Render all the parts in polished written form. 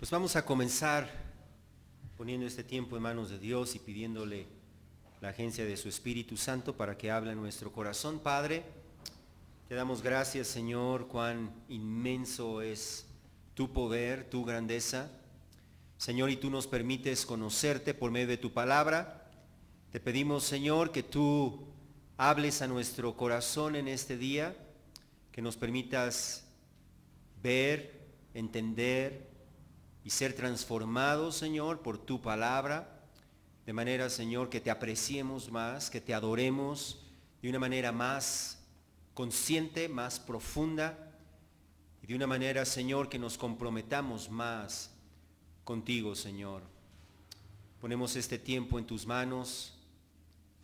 Pues vamos a comenzar poniendo este tiempo en manos de Dios y pidiéndole la agencia de su Espíritu Santo para que hable en nuestro corazón. Padre, te damos gracias, Señor, cuán inmenso es tu poder, tu grandeza. Señor, y tú nos permites conocerte por medio de tu palabra. Te pedimos, Señor, que tú hables a nuestro corazón en este día, que nos permitas ver, entender y ser transformados, Señor, por tu palabra, de manera, Señor, que te apreciemos más, que te adoremos de una manera más consciente, más profunda, y de una manera, Señor, que nos comprometamos más contigo, Señor. Ponemos este tiempo en tus manos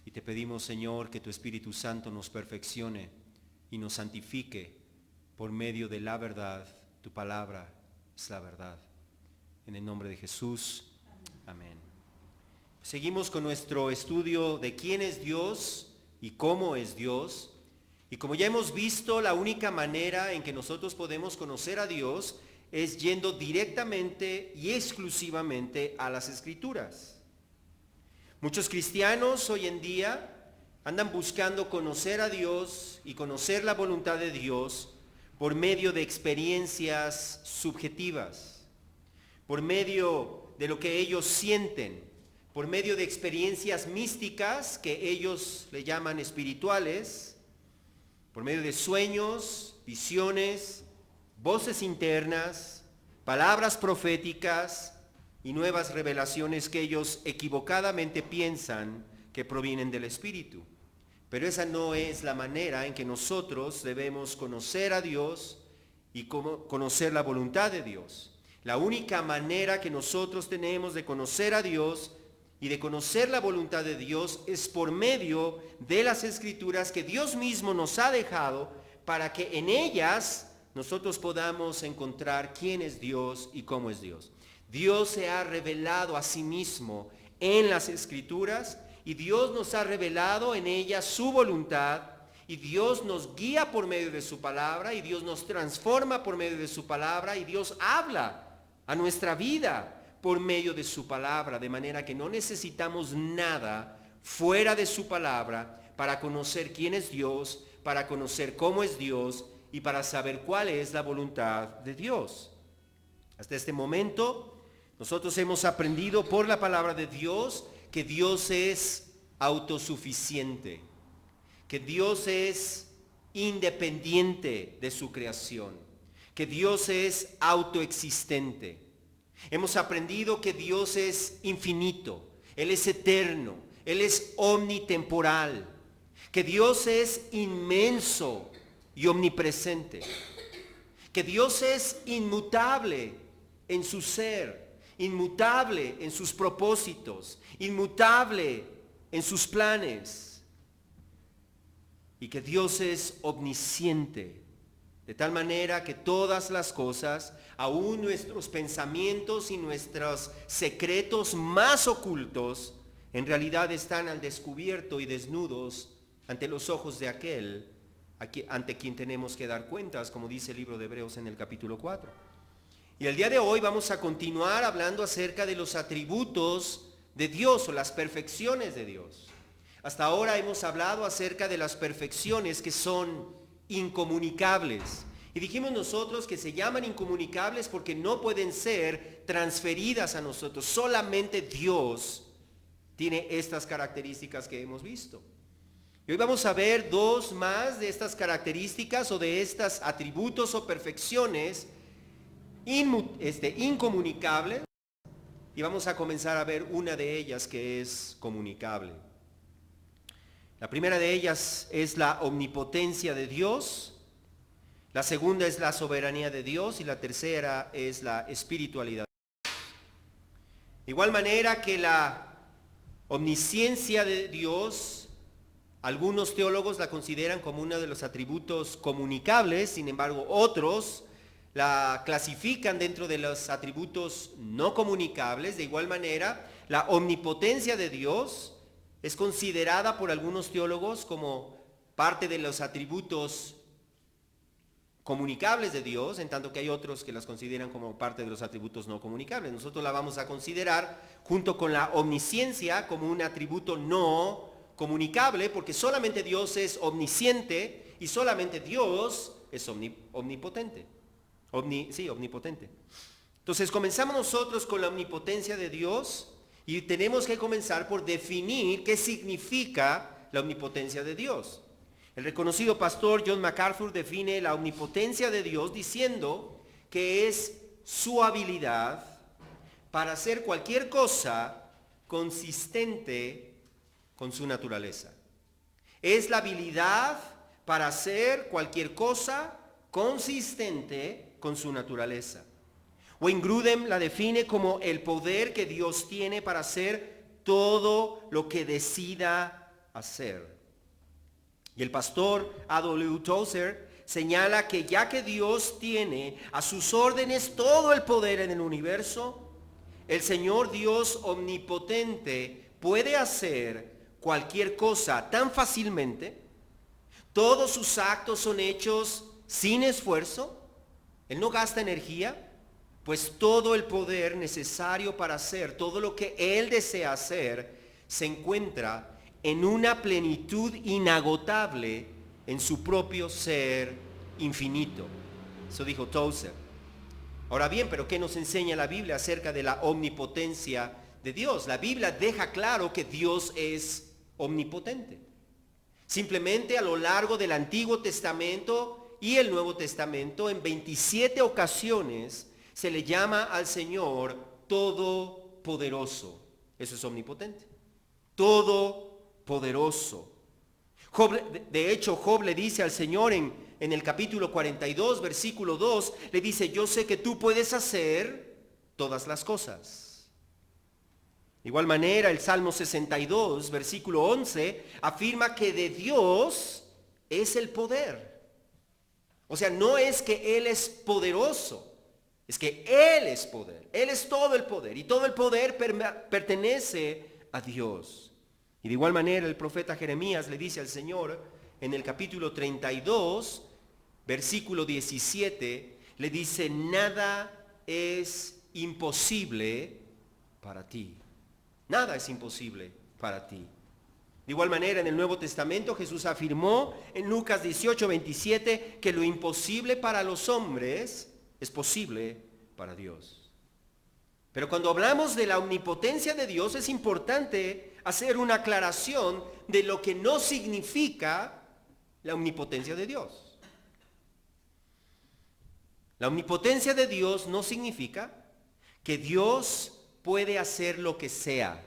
y te pedimos, Señor, que tu Espíritu Santo nos perfeccione y nos santifique por medio de la verdad. Tu palabra es la verdad. En el nombre de Jesús, amén. Seguimos con nuestro estudio de quién es Dios y cómo es Dios. Y como ya hemos visto, la única manera en que nosotros podemos conocer a Dios es yendo directamente y exclusivamente a las Escrituras. Muchos cristianos hoy en día andan buscando conocer a Dios y conocer la voluntad de Dios por medio de experiencias subjetivas, por medio de lo que ellos sienten, por medio de experiencias místicas que ellos le llaman espirituales, por medio de sueños, visiones, voces internas, palabras proféticas y nuevas revelaciones que ellos equivocadamente piensan que provienen del Espíritu. Pero esa no es la manera en que nosotros debemos conocer a Dios y conocer la voluntad de Dios. La única manera que nosotros tenemos de conocer a Dios y de conocer la voluntad de Dios es por medio de las Escrituras que Dios mismo nos ha dejado para que en ellas nosotros podamos encontrar quién es Dios y cómo es Dios. Dios se ha revelado a sí mismo en las Escrituras y Dios nos ha revelado en ellas su voluntad y Dios nos guía por medio de su palabra y Dios nos transforma por medio de su palabra y Dios habla a nuestra vida por medio de su palabra, de manera que no necesitamos nada fuera de su palabra para conocer quién es Dios, para conocer cómo es Dios y para saber cuál es la voluntad de Dios. Hasta este momento, nosotros hemos aprendido por la palabra de Dios que Dios es autosuficiente, que Dios es independiente de su creación, que Dios es autoexistente. Hemos aprendido que Dios es infinito, Él es eterno, Él es omnitemporal, que Dios es inmenso y omnipresente, que Dios es inmutable en su ser, inmutable en sus propósitos, inmutable en sus planes, y que Dios es omnisciente, de tal manera que todas las cosas, aún nuestros pensamientos y nuestros secretos más ocultos, en realidad están al descubierto y desnudos ante los ojos de aquel ante quien tenemos que dar cuentas, como dice el libro de Hebreos en el capítulo 4. Y el día de hoy vamos a continuar hablando acerca de los atributos de Dios o las perfecciones de Dios. Hasta ahora hemos hablado acerca de las perfecciones que son incomunicables. Y dijimos nosotros que se llaman incomunicables porque no pueden ser transferidas a nosotros. Solamente Dios tiene estas características que hemos visto. Y hoy vamos a ver dos más de estas características o de estos atributos o perfecciones incomunicables. Y vamos a comenzar a ver una de ellas que es comunicable. La primera de ellas es la omnipotencia de Dios, la segunda es la soberanía de Dios y la tercera es la espiritualidad. De igual manera que la omnisciencia de Dios, algunos teólogos la consideran como uno de los atributos comunicables, sin embargo otros la clasifican dentro de los atributos no comunicables. De igual manera, la omnipotencia de Dios es considerada por algunos teólogos como parte de los atributos comunicables de Dios, en tanto que hay otros que las consideran como parte de los atributos no comunicables. Nosotros la vamos a considerar junto con la omnisciencia como un atributo no comunicable, porque solamente Dios es omnisciente y solamente Dios es omnipotente. Omnipotente. Entonces comenzamos nosotros con la omnipotencia de Dios y tenemos que comenzar por definir qué significa la omnipotencia de Dios. El reconocido pastor John MacArthur define la omnipotencia de Dios diciendo que es su habilidad para hacer cualquier cosa consistente con su naturaleza. Es la habilidad para hacer cualquier cosa consistente con su naturaleza. Wayne Grudem la define como el poder que Dios tiene para hacer todo lo que decida hacer. Y el pastor A.W. Tozer señala que ya que Dios tiene a sus órdenes todo el poder en el universo, el Señor Dios omnipotente puede hacer cualquier cosa tan fácilmente. Todos sus actos son hechos sin esfuerzo. Él no gasta energía, pues todo el poder necesario para hacer todo lo que Él desea hacer se encuentra en una plenitud inagotable en su propio ser infinito. Eso dijo Tozer. Ahora bien, ¿pero qué nos enseña la Biblia acerca de la omnipotencia de Dios? La Biblia deja claro que Dios es omnipotente. Simplemente a lo largo del Antiguo Testamento y el Nuevo Testamento, en 27 ocasiones se le llama al Señor Todopoderoso. Eso es omnipotente. Todopoderoso. De hecho, Job le dice al Señor en el capítulo 42, versículo 2, le dice, yo sé que tú puedes hacer todas las cosas. De igual manera, el Salmo 62, versículo 11, afirma que de Dios es el poder. O sea, no es que Él es poderoso, es que Él es poder. Él es todo el poder y todo el poder pertenece a Dios. Y de igual manera el profeta Jeremías le dice al Señor en el capítulo 32, versículo 17, le dice, nada es imposible para ti. Nada es imposible para ti. De igual manera en el Nuevo Testamento Jesús afirmó en Lucas 18, 27 que lo imposible para los hombres es posible para Dios. Pero cuando hablamos de la omnipotencia de Dios es importante hacer una aclaración de lo que no significa la omnipotencia de Dios. La omnipotencia de Dios no significa que Dios puede hacer lo que sea.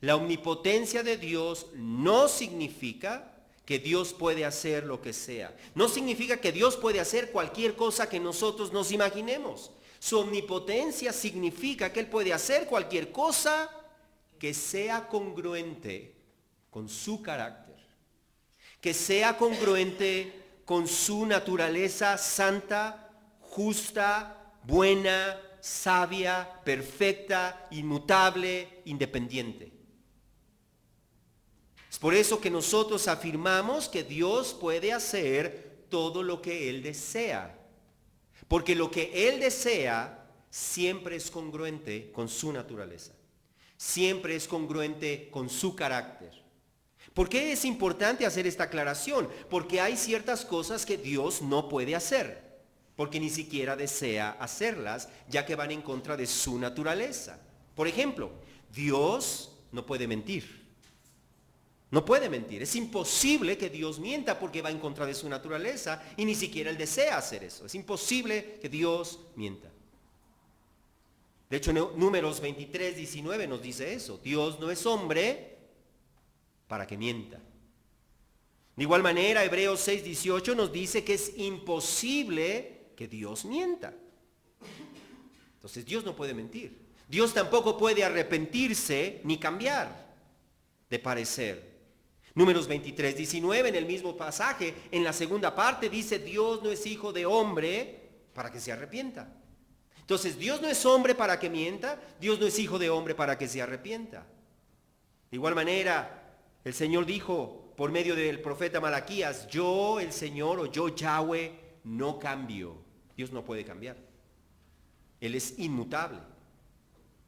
La omnipotencia de Dios no significa que Dios puede hacer lo que sea. No significa que Dios puede hacer cualquier cosa que nosotros nos imaginemos. Su omnipotencia significa que Él puede hacer cualquier cosa que sea congruente con su carácter, que sea congruente con su naturaleza santa, justa, buena, sabia, perfecta, inmutable, independiente. Es por eso que nosotros afirmamos que Dios puede hacer todo lo que Él desea, porque lo que Él desea siempre es congruente con su naturaleza. Siempre es congruente con su carácter. ¿Por qué es importante hacer esta aclaración? Porque hay ciertas cosas que Dios no puede hacer, porque ni siquiera desea hacerlas, ya que van en contra de su naturaleza. Por ejemplo, Dios no puede mentir. No puede mentir. Es imposible que Dios mienta porque va en contra de su naturaleza y ni siquiera Él desea hacer eso. Es imposible que Dios mienta. De hecho, Números 23, 19 nos dice eso. Dios no es hombre para que mienta. De igual manera, Hebreos 6, 18 nos dice que es imposible que Dios mienta. Entonces, Dios no puede mentir. Dios tampoco puede arrepentirse ni cambiar de parecer. Números 23, 19, en el mismo pasaje, en la segunda parte, dice, Dios no es hijo de hombre para que se arrepienta. Entonces, Dios no es hombre para que mienta, Dios no es hijo de hombre para que se arrepienta. De igual manera, el Señor dijo por medio del profeta Malaquías, yo el Señor o yo Yahweh no cambio. Dios no puede cambiar. Él es inmutable.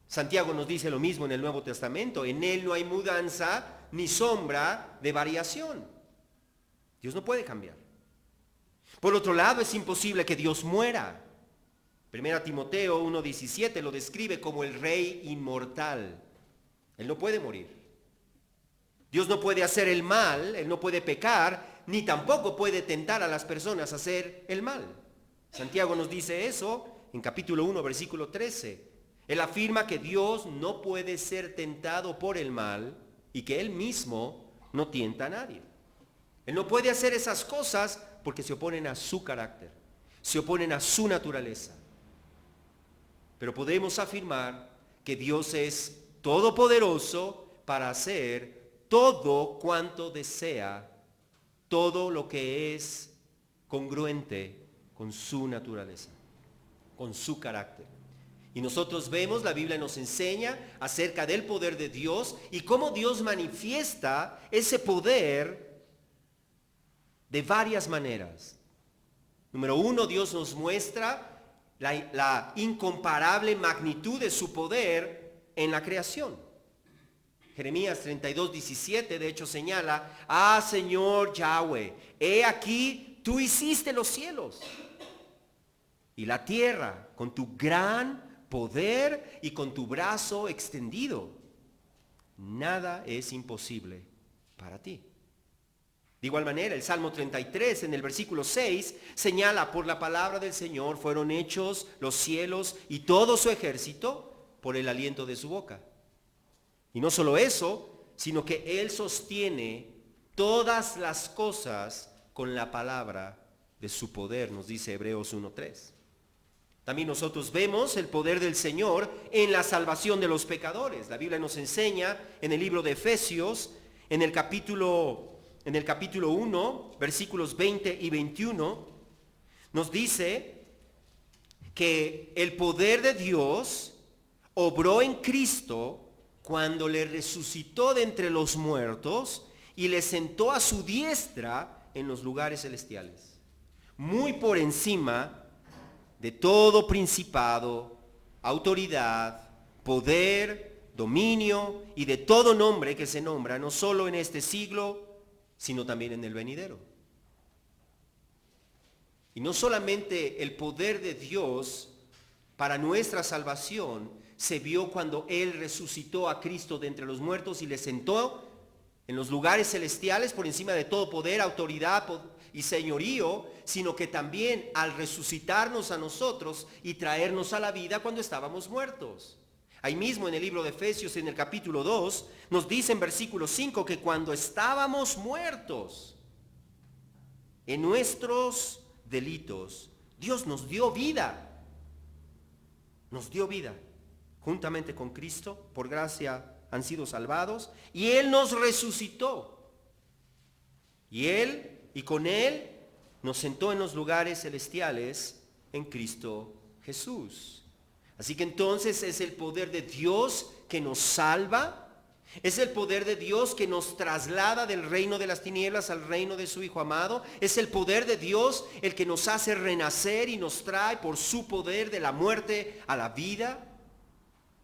Santiago nos dice lo mismo en el Nuevo Testamento. En Él no hay mudanza ni sombra de variación. Dios no puede cambiar. Por otro lado, es imposible que Dios muera. 1 Timoteo 1:17 lo describe como el Rey inmortal. Él no puede morir. Dios no puede hacer el mal, Él no puede pecar, ni tampoco puede tentar a las personas a hacer el mal. Santiago nos dice eso en capítulo 1, versículo 13. Él afirma que Dios no puede ser tentado por el mal y que Él mismo no tienta a nadie. Él no puede hacer esas cosas porque se oponen a su carácter, se oponen a su naturaleza. Pero podemos afirmar que Dios es todopoderoso para hacer todo cuanto desea, todo lo que es congruente con su naturaleza, con su carácter. Y nosotros vemos, la Biblia nos enseña acerca del poder de Dios y cómo Dios manifiesta ese poder de varias maneras. Número uno, Dios nos muestra la incomparable magnitud de su poder en la creación. Jeremías 32:17 de hecho señala: ah, Señor Yahweh, he aquí tú hiciste los cielos y la tierra con tu gran poder y con tu brazo extendido. Nada es imposible para ti. De igual manera, el Salmo 33 en el versículo 6 señala: por la palabra del Señor fueron hechos los cielos y todo su ejército por el aliento de su boca. Y no solo eso, sino que Él sostiene todas las cosas con la palabra de su poder, nos dice Hebreos 1:3. También nosotros vemos el poder del Señor en la salvación de los pecadores. La Biblia nos enseña en el libro de Efesios, en el capítulo 1, versículos 20 y 21, nos dice que el poder de Dios obró en Cristo cuando le resucitó de entre los muertos y le sentó a su diestra en los lugares celestiales, muy por encima de todo principado, autoridad, poder, dominio y de todo nombre que se nombra, no solo en este siglo, sino también en el venidero. Y no solamente el poder de Dios para nuestra salvación se vio cuando Él resucitó a Cristo de entre los muertos y le sentó en los lugares celestiales por encima de todo poder, autoridad y señorío, sino que también al resucitarnos a nosotros y traernos a la vida cuando estábamos muertos. Ahí mismo en el libro de Efesios, en el capítulo 2, nos dice en versículo 5 que cuando estábamos muertos en nuestros delitos, Dios nos dio vida. Nos dio vida. Juntamente con Cristo, por gracia han sido salvados, y Él nos resucitó. Y con Él nos sentó en los lugares celestiales en Cristo Jesús. Así que entonces es el poder de Dios que nos salva, es el poder de Dios que nos traslada del reino de las tinieblas al reino de su Hijo amado, es el poder de Dios el que nos hace renacer y nos trae por su poder de la muerte a la vida.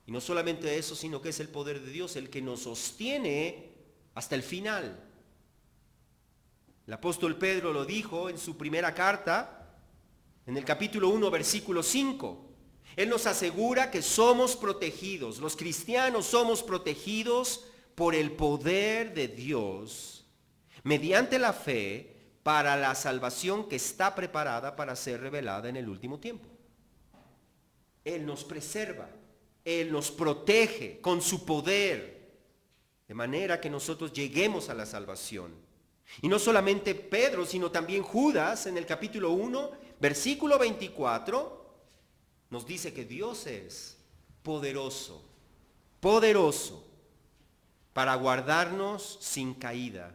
Y no solamente eso, sino que es el poder de Dios el que nos sostiene hasta el final. El apóstol Pedro lo dijo en su primera carta, en el capítulo 1, versículo 5. Él nos asegura que somos protegidos, los cristianos somos protegidos por el poder de Dios, mediante la fe, para la salvación que está preparada para ser revelada en el último tiempo. Él nos preserva, Él nos protege con su poder, de manera que nosotros lleguemos a la salvación. Y no solamente Pedro, sino también Judas, en el capítulo 1, versículo 24, nos dice que Dios es poderoso, poderoso para guardarnos sin caída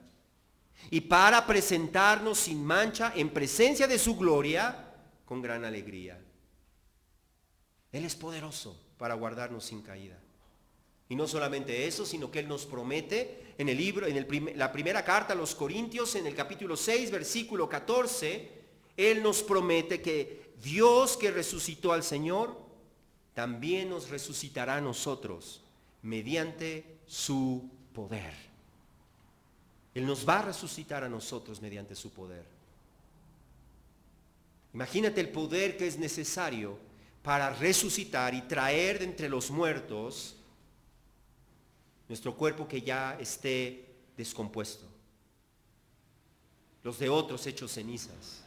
y para presentarnos sin mancha en presencia de su gloria con gran alegría. Él es poderoso para guardarnos sin caída. Y no solamente eso, sino que Él nos promete en la primera carta a los Corintios, en el capítulo 6, versículo 14, Él nos promete que Dios que resucitó al Señor, también nos resucitará a nosotros mediante su poder. Él nos va a resucitar a nosotros mediante su poder. Imagínate el poder que es necesario para resucitar y traer de entre los muertos nuestro cuerpo que ya esté descompuesto, los de otros hechos cenizas.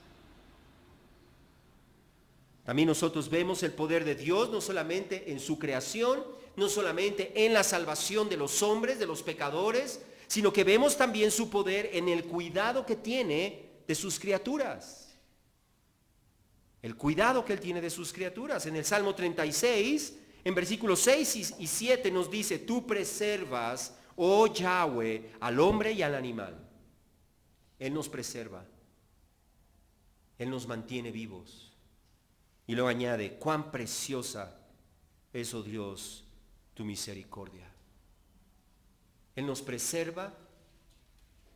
También nosotros vemos el poder de Dios no solamente en su creación, no solamente en la salvación de los hombres, de los pecadores, sino que vemos también su poder en el cuidado que tiene de sus criaturas. El cuidado que Él tiene de sus criaturas. En el Salmo 36, en versículos 6 y 7 nos dice: tú preservas, oh Yahweh, al hombre y al animal. Él nos preserva. Él nos mantiene vivos. Y luego añade: cuán preciosa es, oh Dios, tu misericordia. Él nos preserva,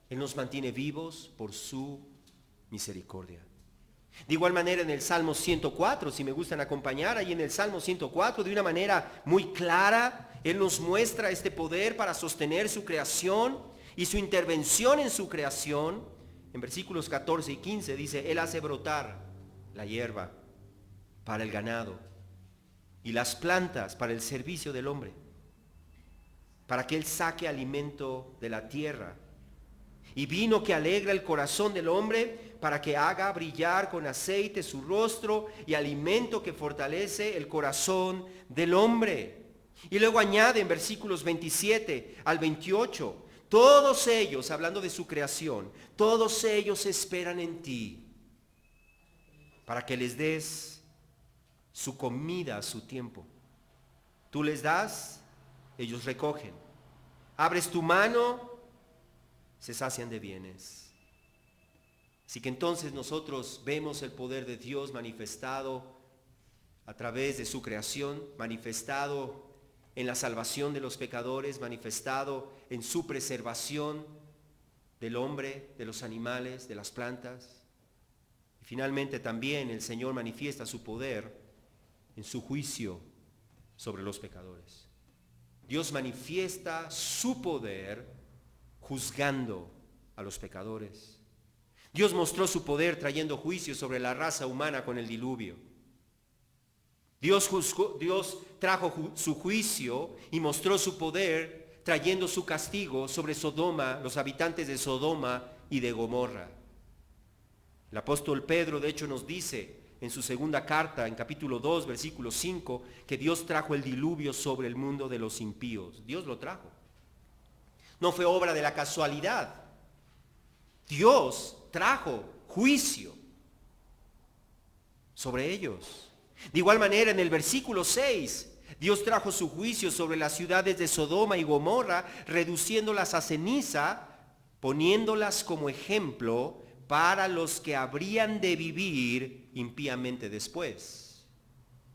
Él nos mantiene vivos por su misericordia. De igual manera en el Salmo 104, si me gustan acompañar, ahí en el Salmo 104, de una manera muy clara, Él nos muestra este poder para sostener su creación y su intervención en su creación. En versículos 14 y 15 dice: Él hace brotar la hierba para el ganado y las plantas para el servicio del hombre, para que Él saque alimento de la tierra, y vino que alegra el corazón del hombre, para que haga brillar con aceite su rostro, y alimento que fortalece el corazón del hombre. Y luego añade en versículos 27 al 28, todos ellos, hablando de su creación, todos ellos esperan en ti, para que les des su comida a su tiempo. Tú les das, ellos recogen. Abres tu mano, se sacian de bienes. Así que entonces nosotros vemos el poder de Dios manifestado a través de su creación, manifestado en la salvación de los pecadores, manifestado en su preservación del hombre, de los animales, de las plantas. Y finalmente también el Señor manifiesta su poder en su juicio sobre los pecadores. Dios manifiesta su poder juzgando a los pecadores. Dios mostró su poder trayendo juicio sobre la raza humana con el diluvio. Dios trajo su juicio y mostró su poder trayendo su castigo sobre Sodoma, los habitantes de Sodoma y de Gomorra. El apóstol Pedro de hecho nos dice en su segunda carta, en capítulo 2, versículo 5, que Dios trajo el diluvio sobre el mundo de los impíos. Dios lo trajo. No fue obra de la casualidad. Dios trajo juicio sobre ellos. De igual manera, en el versículo 6, Dios trajo su juicio sobre las ciudades de Sodoma y Gomorra, reduciéndolas a ceniza, poniéndolas como ejemplo para los que habrían de vivir impíamente después.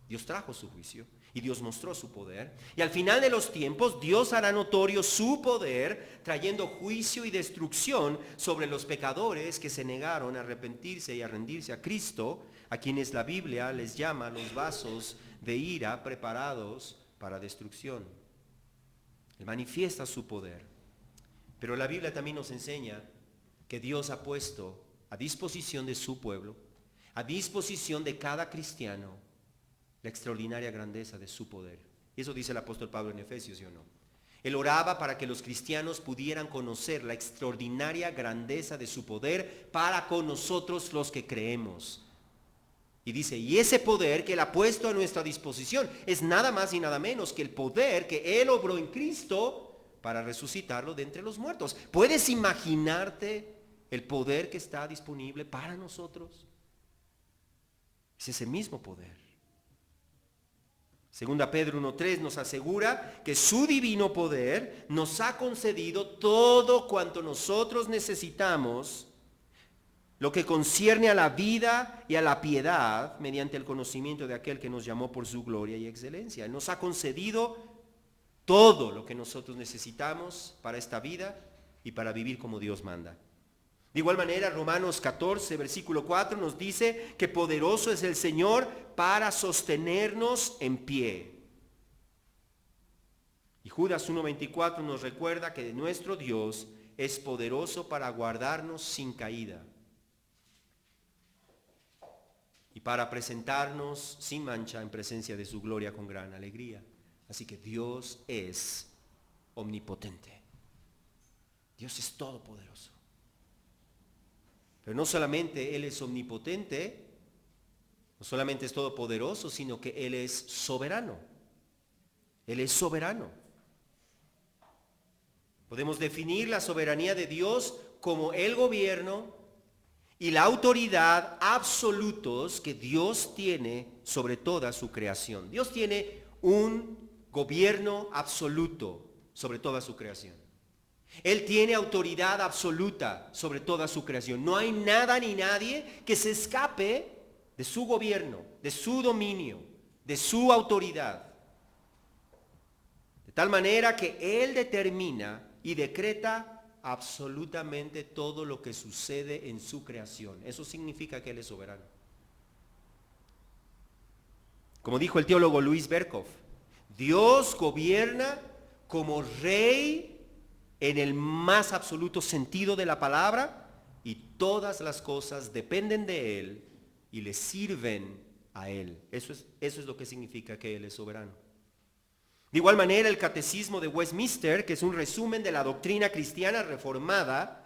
Dios trajo su juicio y Dios mostró su poder. Y al final de los tiempos, Dios hará notorio su poder, trayendo juicio y destrucción sobre los pecadores que se negaron a arrepentirse y a rendirse a Cristo, a quienes la Biblia les llama los vasos de ira preparados para destrucción. Él manifiesta su poder. Pero la Biblia también nos enseña que Dios ha puesto a disposición de su pueblo, a disposición de cada cristiano, la extraordinaria grandeza de su poder. Y eso dice el apóstol Pablo en Efesios, ¿sí o no? Él oraba para que los cristianos pudieran conocer la extraordinaria grandeza de su poder para con nosotros los que creemos. Y dice, y ese poder que Él ha puesto a nuestra disposición es nada más y nada menos que el poder que Él obró en Cristo para resucitarlo de entre los muertos. ¿Puedes imaginarte el poder que está disponible para nosotros? Es ese mismo poder. Segunda Pedro 1:3 nos asegura que su divino poder nos ha concedido todo cuanto nosotros necesitamos, lo que concierne a la vida y a la piedad, mediante el conocimiento de aquel que nos llamó por su gloria y excelencia. Él nos ha concedido todo lo que nosotros necesitamos para esta vida y para vivir como Dios manda. De igual manera, Romanos 14, versículo 4 nos dice que poderoso es el Señor para sostenernos en pie. Y Judas 1:24 nos recuerda que nuestro Dios es poderoso para guardarnos sin caída y para presentarnos sin mancha en presencia de su gloria con gran alegría. Así que Dios es omnipotente. Dios es todopoderoso. Pero no solamente Él es omnipotente, no solamente es todopoderoso, sino que Él es soberano. Él es soberano. Podemos definir la soberanía de Dios como el gobierno y la autoridad absolutos que Dios tiene sobre toda su creación. Dios tiene un gobierno absoluto sobre toda su creación. Él tiene autoridad absoluta sobre toda su creación. No hay nada ni nadie que se escape de su gobierno, de su dominio, de su autoridad. De tal manera que Él determina y decreta absolutamente todo lo que sucede en su creación. Eso significa que Él es soberano. Como dijo el teólogo Luis Berkhoff, Dios gobierna como rey en el más absoluto sentido de la palabra, y todas las cosas dependen de Él y le sirven a Él. Eso es lo que significa que Él es soberano. De igual manera, el Catecismo de Westminster, que es un resumen de la doctrina cristiana reformada,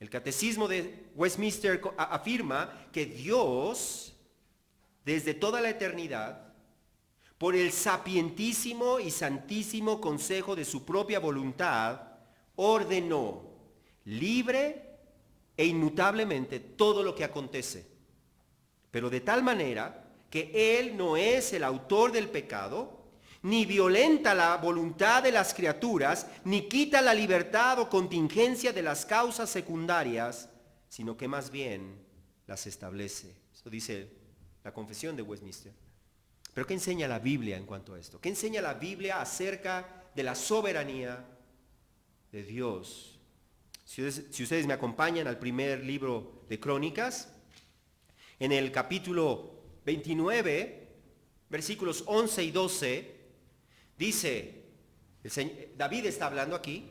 el Catecismo de Westminster afirma que Dios, desde toda la eternidad, por el sapientísimo y santísimo consejo de su propia voluntad, ordenó libre e inmutablemente todo lo que acontece, pero de tal manera que Él no es el autor del pecado, ni violenta la voluntad de las criaturas, ni quita la libertad o contingencia de las causas secundarias, sino que más bien las establece. Eso dice la Confesión de Westminster. Pero ¿qué enseña la Biblia en cuanto a esto? ¿Qué enseña la Biblia acerca de la soberanía de Dios? Si ustedes me acompañan al primer libro de Crónicas, en el capítulo 29, versículos 11 y 12, dice, David está hablando aquí,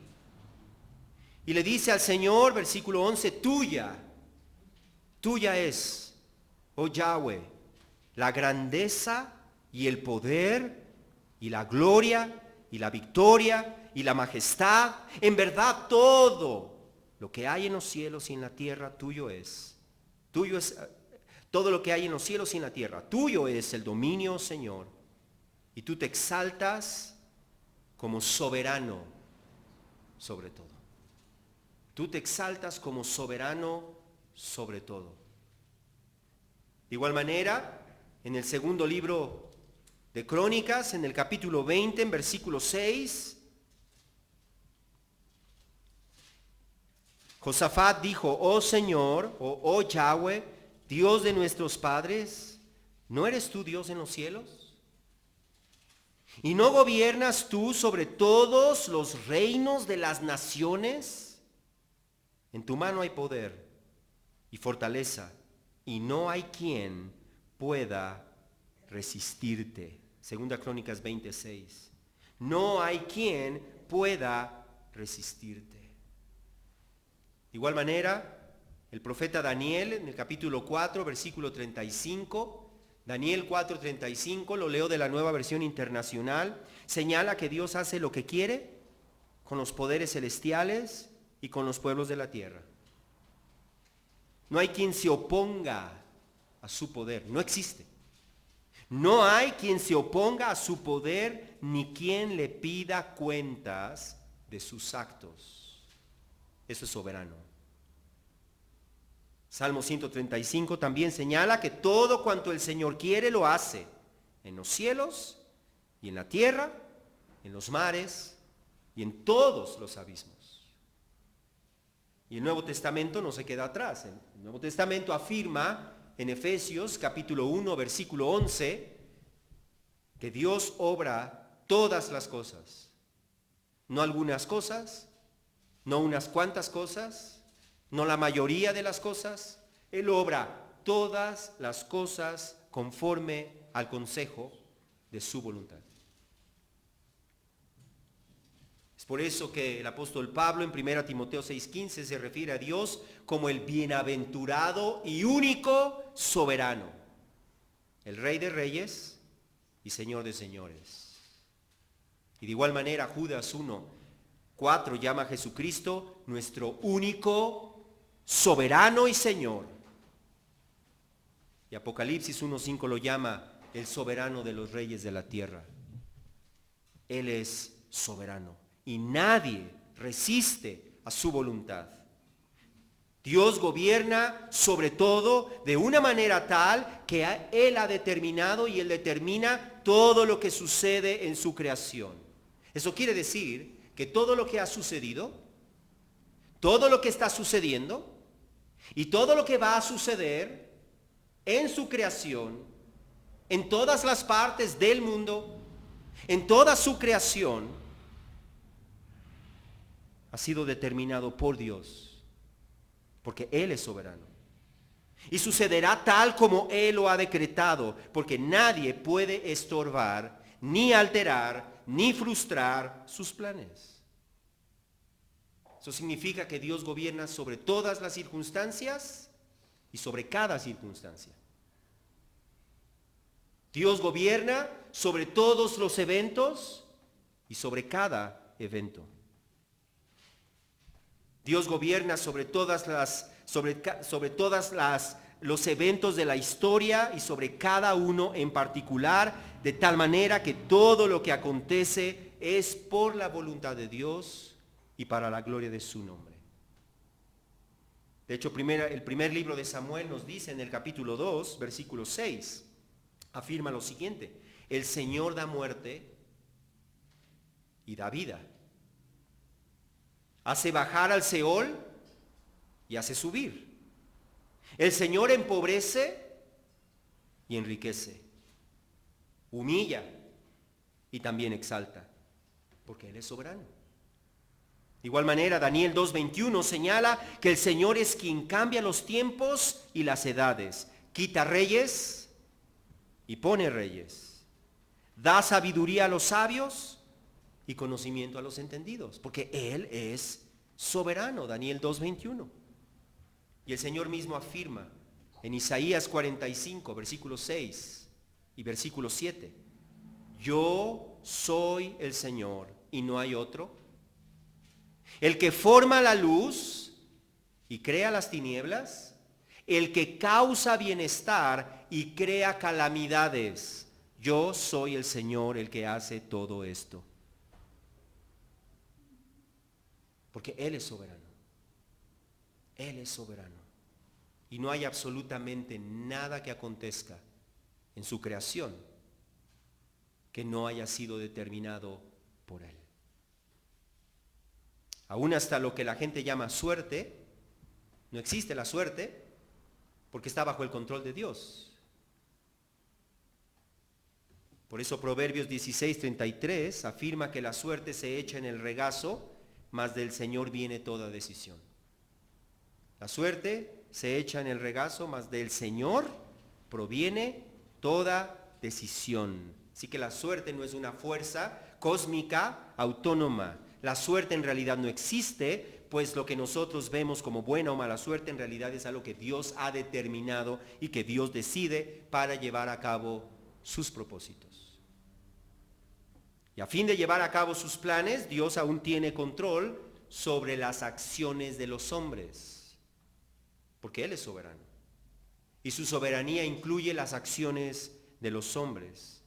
y le dice al Señor, versículo 11, tuya es, oh Yahweh, la grandeza y el poder y la gloria y la victoria y la majestad. En verdad todo lo que hay en los cielos y en la tierra tuyo es. Tuyo es todo lo que hay en los cielos y en la tierra. Tuyo es el dominio, Señor. Y tú te exaltas como soberano sobre todo. Tú te exaltas como soberano sobre todo. De igual manera, en el segundo libro de Crónicas, en el capítulo 20, en versículo 6, Josafat dijo, oh Señor, oh Yahweh, Dios de nuestros padres, ¿no eres tú Dios en los cielos? ¿Y no gobiernas tú sobre todos los reinos de las naciones? En tu mano hay poder y fortaleza, y no hay quien pueda resistirte. Segunda Crónicas 26. No hay quien pueda resistirte. De igual manera, el profeta Daniel, en el capítulo 4, versículo 35, Daniel 4:35, lo leo de la Nueva Versión Internacional, señala que Dios hace lo que quiere con los poderes celestiales y con los pueblos de la tierra. No hay quien se oponga a su poder, no existe. No hay quien se oponga a su poder ni quien le pida cuentas de sus actos. Eso es soberano. Salmo 135 también señala que todo cuanto el Señor quiere lo hace, en los cielos y en la tierra, en los mares y en todos los abismos. Y el Nuevo Testamento no se queda atrás. El Nuevo Testamento afirma en Efesios capítulo 1, versículo 11, que Dios obra todas las cosas. No algunas cosas, no unas cuantas cosas, no la mayoría de las cosas. Él obra todas las cosas conforme al consejo de su voluntad. Es por eso que el apóstol Pablo en 1 Timoteo 6:15 se refiere a Dios como el bienaventurado y único soberano, el Rey de reyes y Señor de señores. Y de igual manera Judas 1:4 llama a Jesucristo nuestro único soberano y Señor. Y Apocalipsis 1:5 lo llama el soberano de los reyes de la tierra. Él es soberano y nadie resiste a su voluntad. Dios gobierna sobre todo de una manera tal que Él ha determinado y Él determina todo lo que sucede en su creación. Eso quiere decir que todo lo que ha sucedido, todo lo que está sucediendo y todo lo que va a suceder en su creación, en todas las partes del mundo, en toda su creación, ha sido determinado por Dios, porque Él es soberano. Y sucederá tal como Él lo ha decretado, porque nadie puede estorbar, ni alterar, ni frustrar sus planes. Eso significa que Dios gobierna sobre todas las circunstancias y sobre cada circunstancia. Dios gobierna sobre todos los eventos y sobre cada evento. Dios gobierna sobre todas los eventos de la historia y sobre cada uno en particular, de tal manera que todo lo que acontece es por la voluntad de Dios y para la gloria de su nombre. De hecho, el primer libro de Samuel nos dice en el capítulo 2, versículo 6, afirma lo siguiente: el Señor da muerte y da vida. Hace bajar al Seol y hace subir. El Señor empobrece y enriquece. Humilla y también exalta, porque Él es soberano. De igual manera, Daniel 2:21 señala que el Señor es quien cambia los tiempos y las edades, quita reyes y pone reyes, da sabiduría a los sabios y conocimiento a los entendidos, porque Él es soberano, Daniel 2:21. Y el Señor mismo afirma en Isaías 45, versículo 6 y versículo 7, yo soy el Señor y no hay otro, el que forma la luz y crea las tinieblas, el que causa bienestar y crea calamidades. Yo soy el Señor el que hace todo esto. Porque Él es soberano. Él es soberano. Y no hay absolutamente nada que acontezca en su creación que no haya sido determinado por Él. Aún hasta lo que la gente llama suerte, no existe la suerte porque está bajo el control de Dios. Por eso Proverbios 16:33 afirma que la suerte se echa en el regazo, mas del Señor viene toda decisión. La suerte se echa en el regazo, mas del Señor proviene toda decisión. Así que la suerte no es una fuerza cósmica autónoma. La suerte en realidad no existe, pues lo que nosotros vemos como buena o mala suerte en realidad es algo que Dios ha determinado y que Dios decide para llevar a cabo sus propósitos. Y a fin de llevar a cabo sus planes, Dios aún tiene control sobre las acciones de los hombres, porque Él es soberano. Y su soberanía incluye las acciones de los hombres.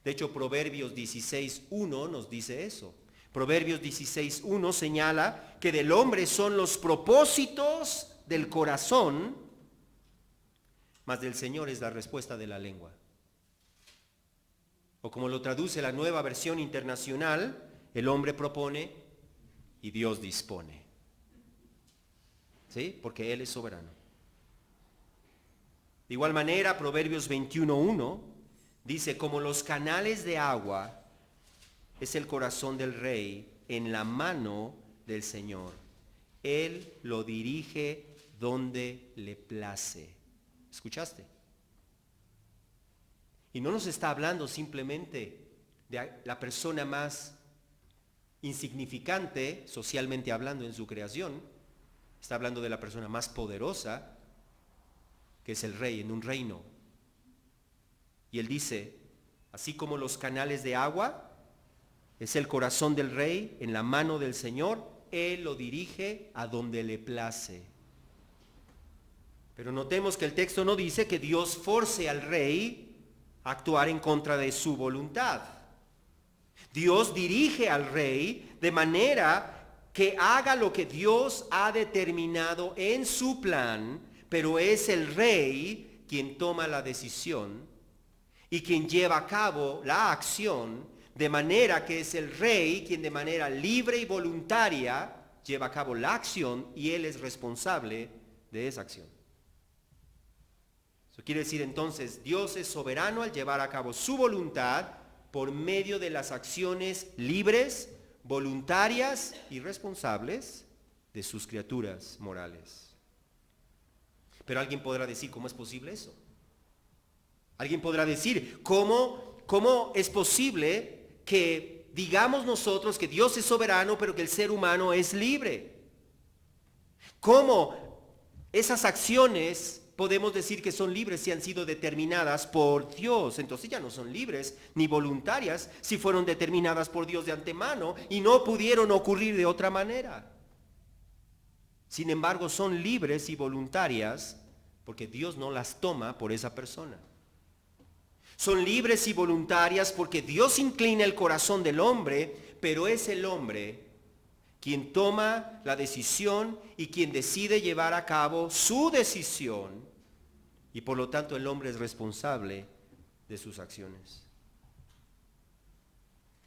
De hecho, Proverbios 16:1 nos dice eso. Proverbios 16:1 señala que del hombre son los propósitos del corazón, mas del Señor es la respuesta de la lengua. O como lo traduce la Nueva Versión Internacional, el hombre propone y Dios dispone. ¿Sí? Porque Él es soberano. De igual manera, Proverbios 21:1 dice, como los canales de agua es el corazón del rey en la mano del Señor. Él lo dirige donde le place. ¿Escuchaste? Y no nos está hablando simplemente de la persona más insignificante, socialmente hablando, en su creación. Está hablando de la persona más poderosa, que es el rey en un reino. Y él dice, así como los canales de agua es el corazón del rey en la mano del Señor, Él lo dirige a donde le place. Pero notemos que el texto no dice que Dios force al rey a actuar en contra de su voluntad. Dios dirige al rey de manera que haga lo que Dios ha determinado en su plan, pero es el rey quien toma la decisión y quien lleva a cabo la acción, de manera que es el rey quien de manera libre y voluntaria lleva a cabo la acción y él es responsable de esa acción. Eso quiere decir entonces, Dios es soberano al llevar a cabo su voluntad por medio de las acciones libres, voluntarias y responsables de sus criaturas morales. Pero alguien podrá decir, ¿cómo es posible eso? Alguien podrá decir, ¿cómo es posible que digamos nosotros que Dios es soberano, pero que el ser humano es libre? ¿Cómo esas acciones podemos decir que son libres si han sido determinadas por Dios? Entonces ya no son libres ni voluntarias si fueron determinadas por Dios de antemano y no pudieron ocurrir de otra manera. Sin embargo, son libres y voluntarias porque Dios no las toma por esa persona. Son libres y voluntarias porque Dios inclina el corazón del hombre, pero es el hombre quien toma la decisión y quien decide llevar a cabo su decisión, y por lo tanto el hombre es responsable de sus acciones.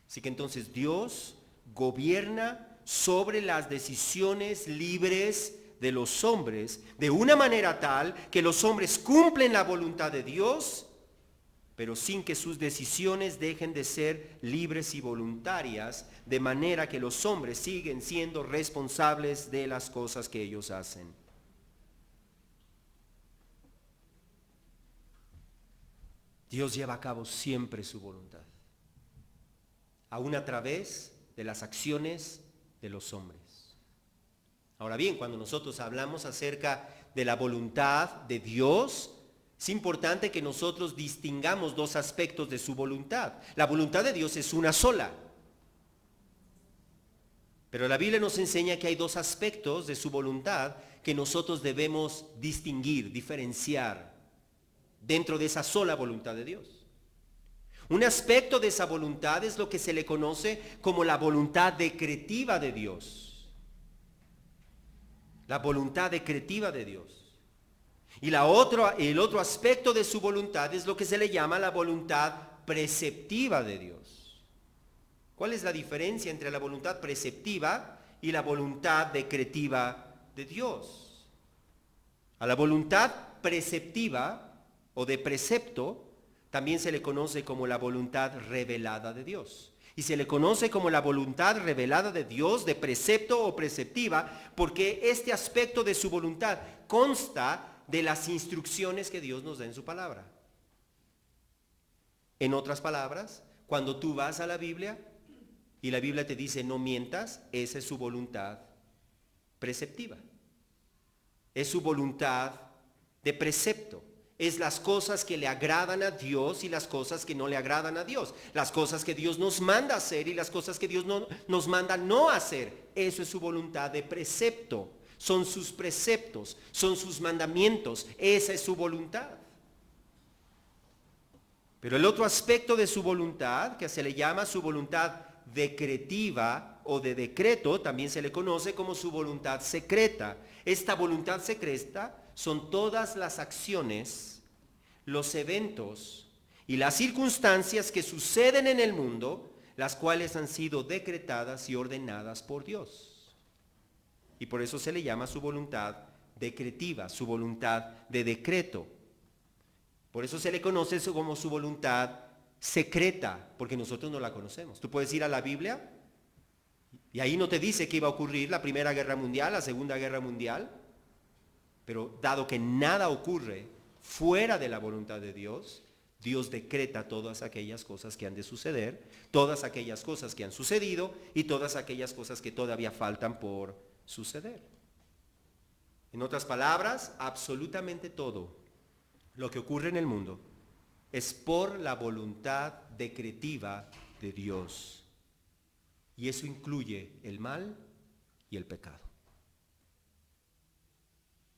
Así que entonces Dios gobierna sobre las decisiones libres de los hombres de una manera tal que los hombres cumplen la voluntad de Dios, pero sin que sus decisiones dejen de ser libres y voluntarias, de manera que los hombres siguen siendo responsables de las cosas que ellos hacen. Dios lleva a cabo siempre su voluntad, aún a través de las acciones de los hombres. Ahora bien, cuando nosotros hablamos acerca de la voluntad de Dios, es importante que nosotros distingamos dos aspectos de su voluntad. La voluntad de Dios es una sola, pero la Biblia nos enseña que hay dos aspectos de su voluntad que nosotros debemos distinguir, diferenciar dentro de esa sola voluntad de Dios. Un aspecto de esa voluntad es lo que se le conoce como la voluntad decretiva de Dios. La voluntad decretiva de Dios. Y el otro aspecto de su voluntad es lo que se le llama la voluntad preceptiva de Dios. ¿Cuál es la diferencia entre la voluntad preceptiva y la voluntad decretiva de Dios? A la voluntad preceptiva o de precepto también se le conoce como la voluntad revelada de Dios. Y se le conoce como la voluntad revelada de Dios, de precepto o preceptiva, porque este aspecto de su voluntad consta de las instrucciones que Dios nos da en su palabra. En otras palabras, cuando tú vas a la Biblia y la Biblia te dice no mientas, esa es su voluntad preceptiva. Es su voluntad de precepto. Es las cosas que le agradan a Dios y las cosas que no le agradan a Dios. Las cosas que Dios nos manda hacer y las cosas que Dios no, nos manda no hacer. Eso es su voluntad de precepto. Son sus preceptos, son sus mandamientos. Esa es su voluntad. Pero el otro aspecto de su voluntad, que se le llama su voluntad decretiva o de decreto, también se le conoce como su voluntad secreta. Esta voluntad secreta son todas las acciones, los eventos y las circunstancias que suceden en el mundo, las cuales han sido decretadas y ordenadas por Dios. Y por eso se le llama su voluntad decretiva, su voluntad de decreto. Por eso se le conoce como su voluntad secreta, porque nosotros no la conocemos. Tú puedes ir a la Biblia Y ahí no te dice que iba a ocurrir la Primera Guerra Mundial, la Segunda Guerra Mundial, pero dado que nada ocurre fuera de la voluntad de Dios, Dios decreta todas aquellas cosas que han de suceder, todas aquellas cosas que han sucedido y todas aquellas cosas que todavía faltan por suceder. En otras palabras, absolutamente todo lo que ocurre en el mundo es por la voluntad decretiva de Dios. Y eso incluye el mal y el pecado.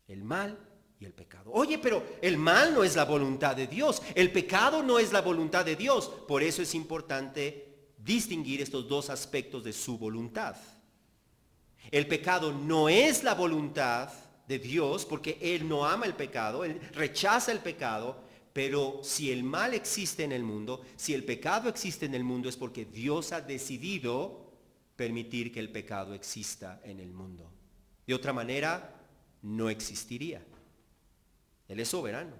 El mal y el pecado. Oye, pero el mal no es la voluntad de Dios. El pecado no es la voluntad de Dios. Por eso es importante distinguir estos dos aspectos de su voluntad. El pecado no es la voluntad de Dios porque Él no ama el pecado, Él rechaza el pecado. Pero si el mal existe en el mundo, si el pecado existe en el mundo, es porque Dios ha decidido permitir que el pecado exista en el mundo. De otra manera, no existiría. Él es soberano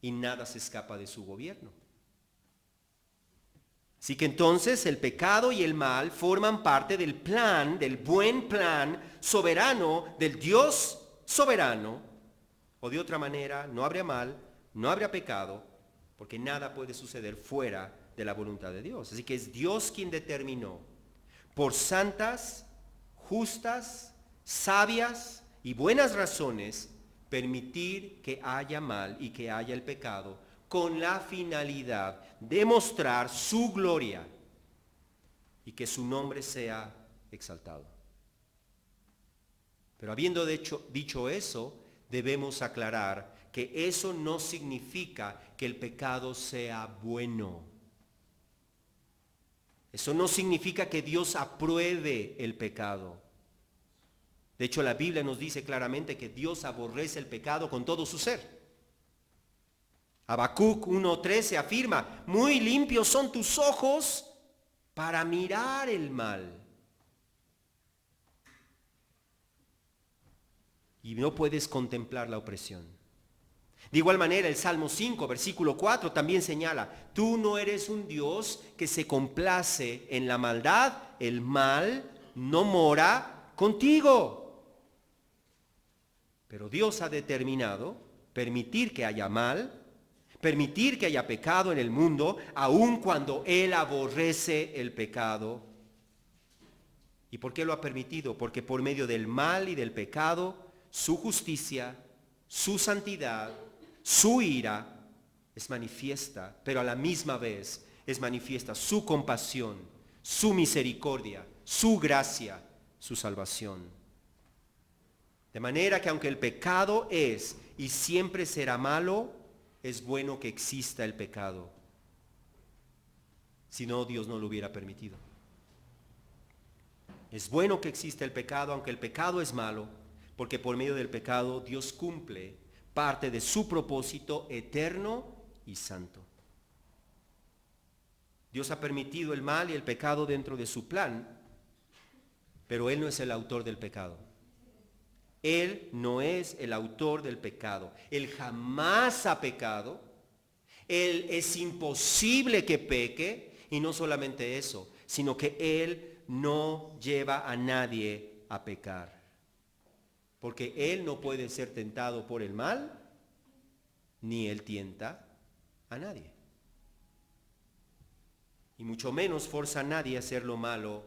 y nada se escapa de su gobierno. Así que entonces el pecado y el mal forman parte del plan, del buen plan soberano del Dios soberano. O de otra manera, no habría mal, no habría pecado, porque nada puede suceder fuera de la voluntad de Dios. Así que es Dios quien determinó, por santas, justas, sabias y buenas razones, permitir que haya mal y que haya el pecado, con la finalidad de mostrar su gloria y que su nombre sea exaltado. Pero habiendo dicho eso, debemos aclarar que eso no significa que el pecado sea bueno. Eso no significa que Dios apruebe el pecado. De hecho, la Biblia nos dice claramente que Dios aborrece el pecado con todo su ser. Habacuc 1:13 afirma, muy limpios son tus ojos para mirar el mal. Y no puedes contemplar la opresión. De igual manera, el Salmo 5, versículo 4 también señala, tú no eres un Dios que se complace en la maldad, el mal no mora contigo. Pero Dios ha determinado permitir que haya mal, permitir que haya pecado en el mundo, aun cuando Él aborrece el pecado. ¿Y por qué lo ha permitido? Porque por medio del mal y del pecado, su justicia, su santidad, su ira es manifiesta, pero a la misma vez es manifiesta su compasión, su misericordia, su gracia, su salvación. De manera que aunque el pecado es y siempre será malo, es bueno que exista el pecado. Si no, Dios no lo hubiera permitido. Es bueno que exista el pecado, aunque el pecado es malo, porque por medio del pecado Dios cumple parte de su propósito eterno y santo. Dios ha permitido el mal y el pecado dentro de su plan, pero Él no es el autor del pecado. Él no es el autor del pecado. Él jamás ha pecado. Él es imposible que peque. Y no solamente eso, sino que Él no lleva a nadie a pecar. Porque Él no puede ser tentado por el mal, ni Él tienta a nadie. Y mucho menos forza a nadie a hacer lo malo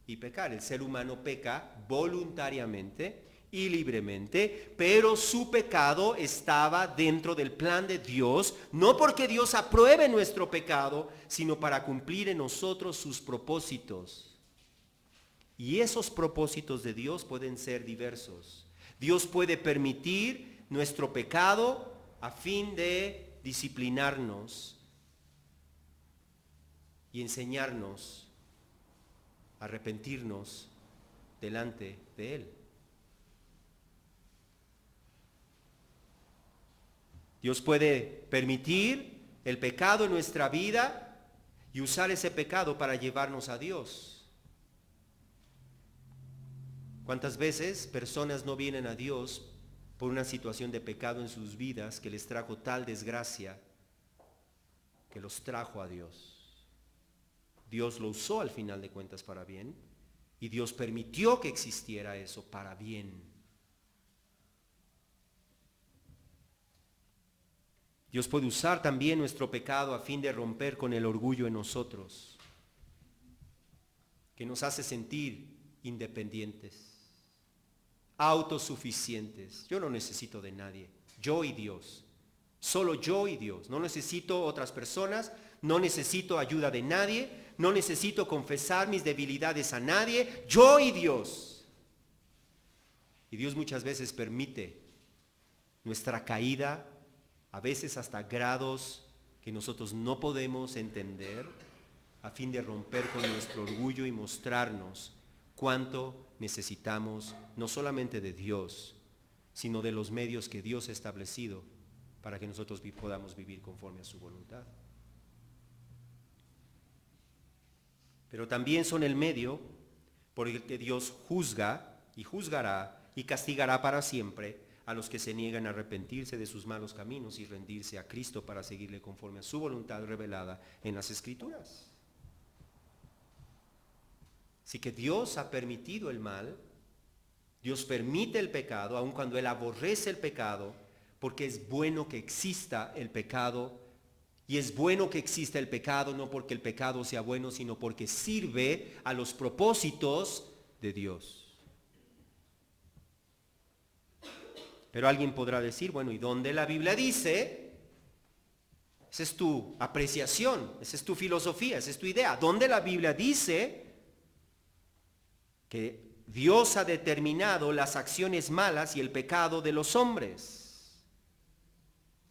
y pecar. El ser humano peca voluntariamente y libremente, pero su pecado estaba dentro del plan de Dios, no porque Dios apruebe nuestro pecado, sino para cumplir en nosotros sus propósitos. Y esos propósitos de Dios pueden ser diversos. Dios puede permitir nuestro pecado a fin de disciplinarnos y enseñarnos a arrepentirnos delante de Él. Dios puede permitir el pecado en nuestra vida y usar ese pecado para llevarnos a Dios. ¿Cuántas veces personas no vienen a Dios por una situación de pecado en sus vidas que les trajo tal desgracia que los trajo a Dios? Dios lo usó al final de cuentas para bien, Y Dios permitió que existiera eso para bien. Dios puede usar también nuestro pecado a fin de romper con el orgullo en nosotros, que nos hace sentir independientes, autosuficientes. Yo no necesito de nadie, yo y Dios, solo yo y Dios. No necesito otras personas, no necesito ayuda de nadie, no necesito confesar mis debilidades a nadie, yo y Dios. Y Dios muchas veces permite nuestra caída, a veces hasta grados que nosotros no podemos entender, a fin de romper con nuestro orgullo y mostrarnos cuánto necesitamos no solamente de Dios, sino de los medios que Dios ha establecido para que nosotros podamos vivir conforme a su voluntad. Pero también son el medio por el que Dios juzga y juzgará y castigará para siempre a los que se niegan a arrepentirse de sus malos caminos y rendirse a Cristo para seguirle conforme a su voluntad revelada en las Escrituras. Así que Dios ha permitido el mal, Dios permite el pecado, aun cuando Él aborrece el pecado, porque es bueno que exista el pecado, y es bueno que exista el pecado no porque el pecado sea bueno, sino porque sirve a los propósitos de Dios. Pero alguien podrá decir, bueno, ¿y dónde la Biblia dice? Esa es tu apreciación, esa es tu filosofía, esa es tu idea. ¿Dónde la Biblia dice que Dios ha determinado las acciones malas y el pecado de los hombres?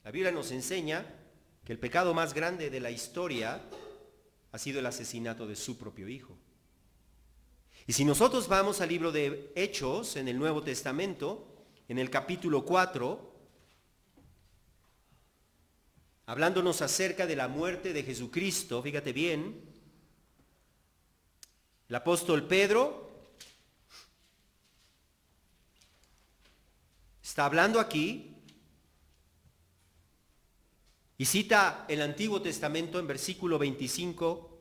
La Biblia nos enseña que el pecado más grande de la historia ha sido el asesinato de su propio Hijo. Y si nosotros vamos al libro de Hechos en el Nuevo Testamento, en el capítulo 4, hablándonos acerca de la muerte de Jesucristo, fíjate bien, el apóstol Pedro está hablando aquí y cita el Antiguo Testamento en versículo 25,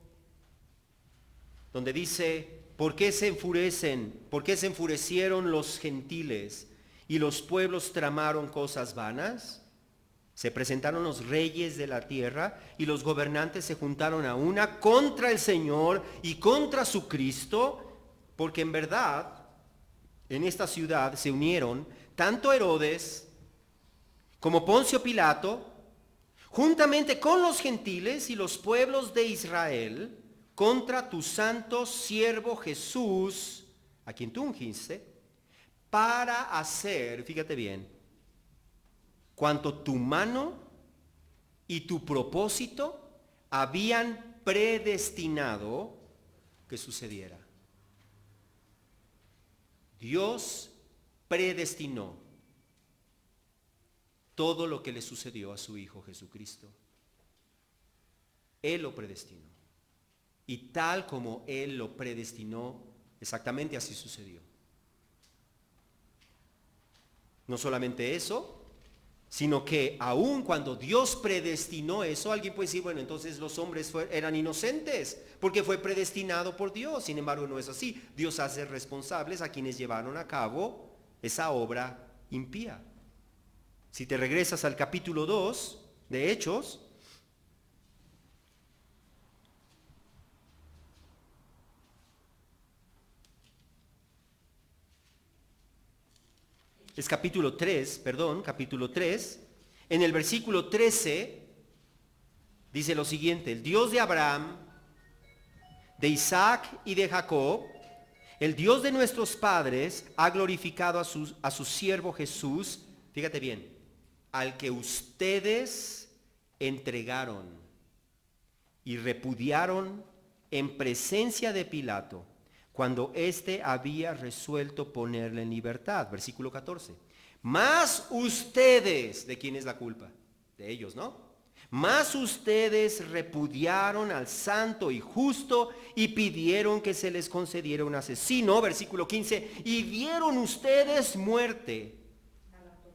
donde dice, ¿por qué se enfurecen? ¿Por qué se enfurecieron los gentiles y los pueblos tramaron cosas vanas? Se presentaron los reyes de la tierra y los gobernantes se juntaron a una contra el Señor y contra su Cristo, porque en verdad en esta ciudad se unieron tanto Herodes como Poncio Pilato, juntamente con los gentiles y los pueblos de Israel, contra tu santo siervo Jesús, a quien tú ungiste, para hacer, fíjate bien, cuanto tu mano y tu propósito habían predestinado que sucediera. Dios predestinó todo lo que le sucedió a su Hijo Jesucristo. Él lo predestinó. Y tal como Él lo predestinó, exactamente así sucedió. No solamente eso, sino que aun cuando Dios predestinó eso, alguien puede decir, bueno, entonces los hombres eran inocentes, porque fue predestinado por Dios. Sin embargo, no es así. Dios hace responsables a quienes llevaron a cabo esa obra impía. Si te regresas al capítulo 2 de Hechos, es capítulo 3, en el versículo 13 dice lo siguiente: el Dios de Abraham, de Isaac y de Jacob, el Dios de nuestros padres, ha glorificado a su siervo Jesús, fíjate bien, al que ustedes entregaron y repudiaron en presencia de Pilato, cuando éste había resuelto ponerle en libertad. Versículo 14. Mas ustedes, ¿de quién es la culpa? De ellos, ¿no? Mas ustedes repudiaron al santo y justo y pidieron que se les concediera un asesino. Versículo 15. Y dieron ustedes muerte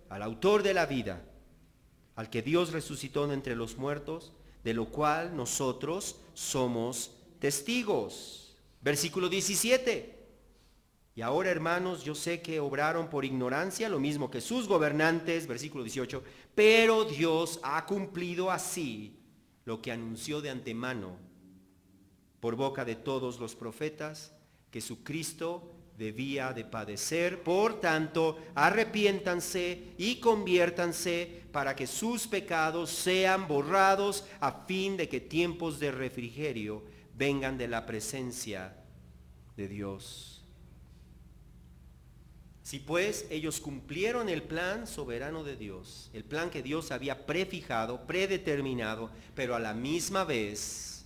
al autor de la vida, al que Dios resucitó de entre los muertos, de lo cual nosotros somos testigos. Versículo 17. Y ahora, hermanos, yo sé que obraron por ignorancia, lo mismo que sus gobernantes, versículo 18, pero Dios ha cumplido así lo que anunció de antemano por boca de todos los profetas, que su Cristo debía de padecer. Por tanto, arrepiéntanse y conviértanse para que sus pecados sean borrados, a fin de que tiempos de refrigerio vengan de la presencia de Dios. Si pues ellos cumplieron el plan soberano de Dios, el plan que Dios había prefijado, predeterminado, pero a la misma vez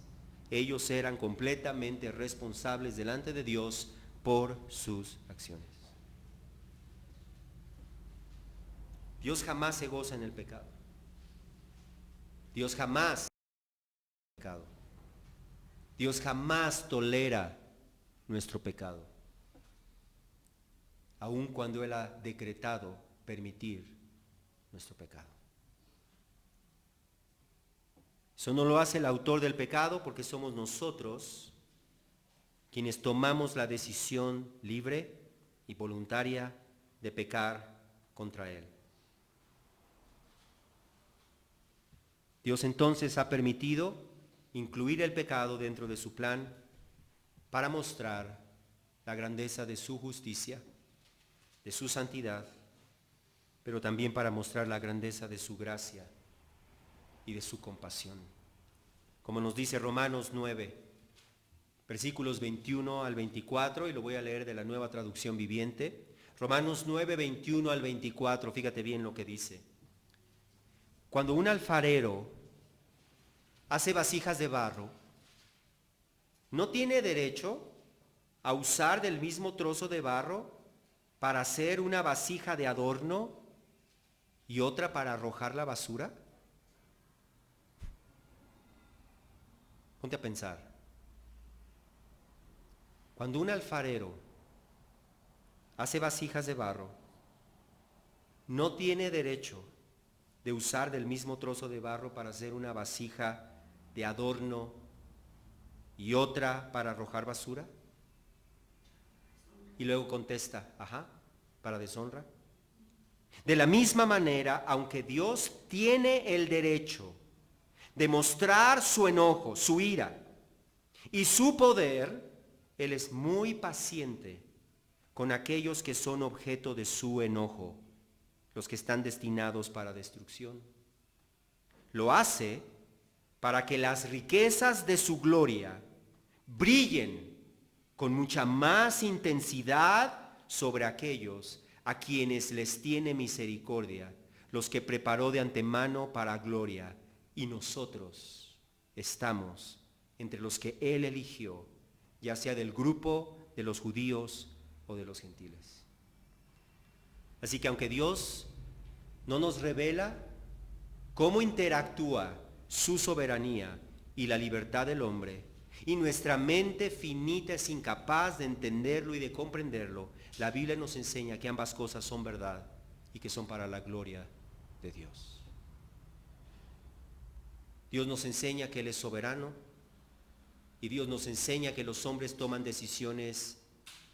ellos eran completamente responsables delante de Dios por sus acciones. Dios jamás se goza en el pecado. Dios jamás pecado. Dios jamás tolera nuestro pecado, aun cuando Él ha decretado permitir nuestro pecado. Eso no lo hace el autor del pecado, porque somos nosotros quienes tomamos la decisión libre y voluntaria de pecar contra Él. Dios entonces ha permitido incluir el pecado dentro de su plan para mostrar la grandeza de su justicia, de su santidad, pero también para mostrar la grandeza de su gracia y de su compasión. Como nos dice Romanos 9, versículos 21 al 24, y lo voy a leer de la Nueva Traducción Viviente. Romanos 9, 21 al 24, fíjate bien lo que dice. Cuando un alfarero hace vasijas de barro, ¿no tiene derecho a usar del mismo trozo de barro para hacer una vasija de adorno y otra para arrojar la basura? Ponte a pensar. Cuando un alfarero hace vasijas de barro, no tiene derecho de usar del mismo trozo de barro para hacer una vasija de adorno y otra para arrojar basura. Y luego contesta, para deshonra. De la misma manera, aunque Dios tiene el derecho de mostrar su enojo, su ira y su poder, Él es muy paciente con aquellos que son objeto de su enojo, los que están destinados para destrucción. Lo hace para que las riquezas de su gloria brillen con mucha más intensidad sobre aquellos a quienes les tiene misericordia, los que preparó de antemano para gloria, y nosotros estamos entre los que Él eligió, ya sea del grupo de los judíos o de los gentiles. Así que aunque Dios no nos revela cómo interactúa su soberanía y la libertad del hombre, y nuestra mente finita es incapaz de entenderlo y de comprenderlo, la Biblia nos enseña que ambas cosas son verdad y que son para la gloria de Dios. Dios nos enseña que Él es soberano, y Dios nos enseña que los hombres toman decisiones